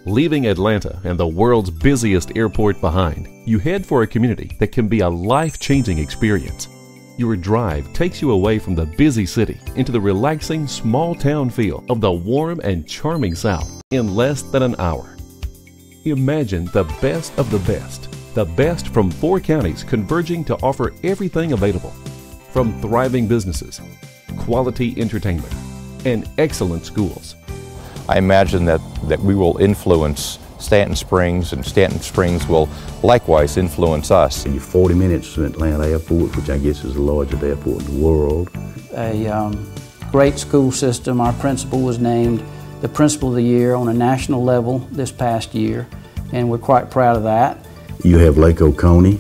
Leaving Atlanta and the world's busiest airport behind, you head for a community that can be a life-changing experience. Your drive takes you away from the busy city into the relaxing small-town feel of the warm and charming South in less than an hour. Imagine the best of the best from 4 counties converging to offer everything available, from thriving businesses, quality entertainment, and excellent schools. I imagine that we will influence Stanton Springs, and Stanton Springs will likewise influence us. You're 40 minutes from Atlanta Airport, which I guess is the largest airport in the world. A great school system. Our principal was named the Principal of the Year on a national level this past year, and we're quite proud of that. You have Lake Oconee,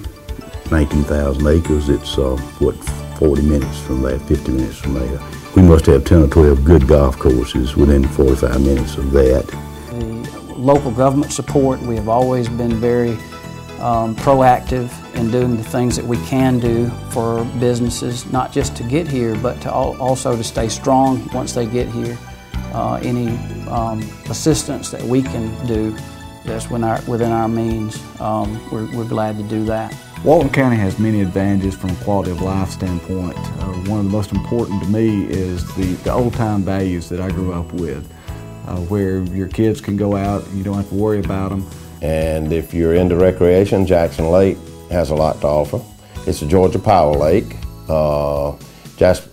19,000 acres. It's, 40 minutes from there, 50 minutes from there. We must have 10 or 12 good golf courses within 45 minutes of that. The local government support, we have always been very proactive in doing the things that we can do for businesses, not just to get here, but to also to stay strong once they get here. Any assistance that we can do that's within our means, we're glad to do that. Walton County has many advantages from a quality of life standpoint. One of the most important to me is the old-time values that I grew up with, where your kids can go out, you don't have to worry about them. And if you're into recreation, Jackson Lake has a lot to offer. It's a Georgia Power Lake.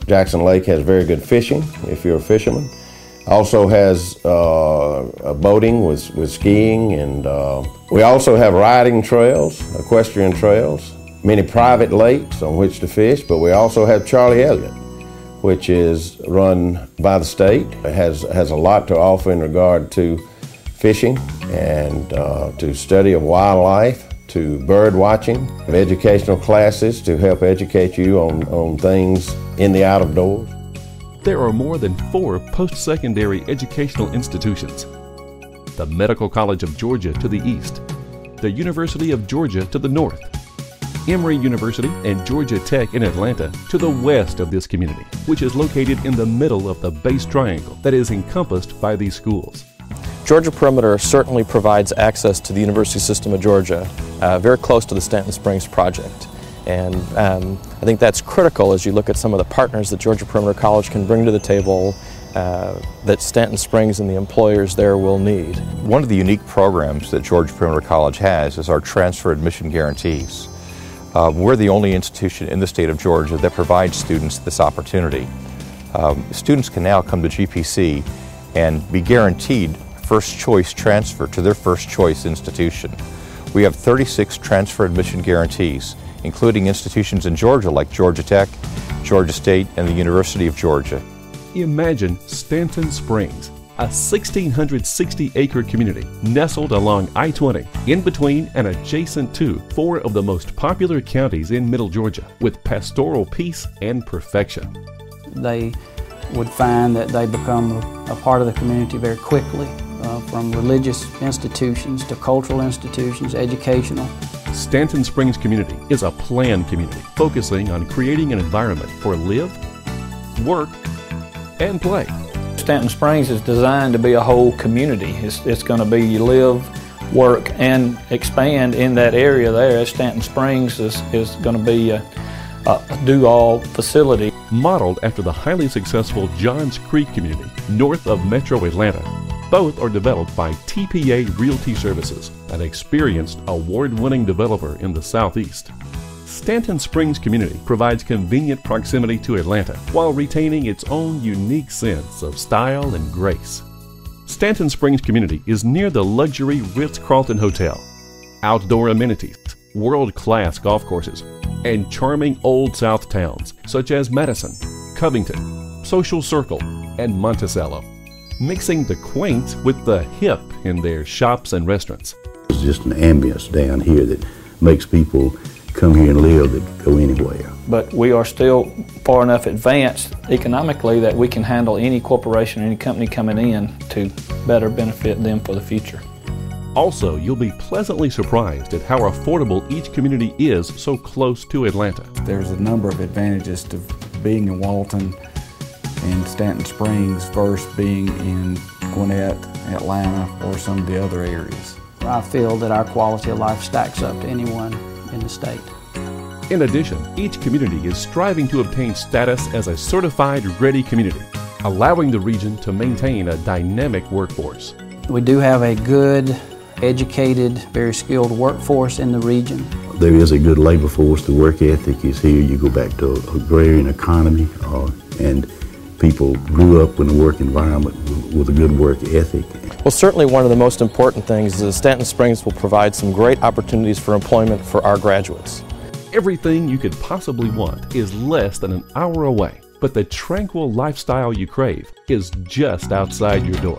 Jackson Lake has very good fishing if you're a fisherman. Also has boating with skiing, and we also have riding trails, equestrian trails, many private lakes on which to fish, but we also have Charlie Elliott, which is run by the state. It has a lot to offer in regard to fishing and to study of wildlife, to bird watching, educational classes to help educate you on things in the out of doors. There are more than 4 post-secondary educational institutions. The Medical College of Georgia to the east, the University of Georgia to the north, Emory University and Georgia Tech in Atlanta to the west of this community, which is located in the middle of the Base Triangle that is encompassed by these schools. Georgia Perimeter certainly provides access to the University System of Georgia, very close to the Stanton Springs project. And I think that's critical as you look at some of the partners that Georgia Perimeter College can bring to the table that Stanton Springs and the employers there will need. One of the unique programs that Georgia Perimeter College has is our transfer admission guarantees. We're the only institution in the state of Georgia that provides students this opportunity. Students can now come to GPC and be guaranteed first choice transfer to their first choice institution. We have 36 transfer admission guarantees, including institutions in Georgia like Georgia Tech, Georgia State, and the University of Georgia. Imagine Stanton Springs, a 1,660-acre community nestled along I-20, in between and adjacent to 4 of the most popular counties in Middle Georgia, with pastoral peace and perfection. They would find that they become a part of the community very quickly, from religious institutions to cultural institutions, educational. Stanton Springs community is a planned community focusing on creating an environment for live, work, and play. Stanton Springs is designed to be a whole community. It's going to be you live, work, and expand in that area there. Stanton Springs is going to be a do-all facility. Modeled after the highly successful Johns Creek community north of Metro Atlanta. Both are developed by TPA Realty Services, an experienced award-winning developer in the Southeast. Stanton Springs community provides convenient proximity to Atlanta while retaining its own unique sense of style and grace. Stanton Springs community is near the luxury Ritz-Carlton Hotel, outdoor amenities, world-class golf courses, and charming Old South towns such as Madison, Covington, Social Circle, and Monticello, mixing the quaint with the hip in their shops and restaurants. It's just an ambience down here that makes people come here and live that go anywhere. But we are still far enough advanced economically that we can handle any corporation, any company coming in to better benefit them for the future. Also, you'll be pleasantly surprised at how affordable each community is so close to Atlanta. There's a number of advantages to being in Walton and Stanton Springs, first being in Gwinnett, Atlanta or some of the other areas. I feel that our quality of life stacks up to anyone in the state. In addition, each community is striving to obtain status as a certified ready community, allowing the region to maintain a dynamic workforce. We do have a good, educated, very skilled workforce in the region. There is a good labor force. The work ethic is here. You go back to agrarian economy, and people grew up in a work environment with a good work ethic. Well, certainly one of the most important things is Stanton Springs will provide some great opportunities for employment for our graduates. Everything you could possibly want is less than an hour away, but the tranquil lifestyle you crave is just outside your door.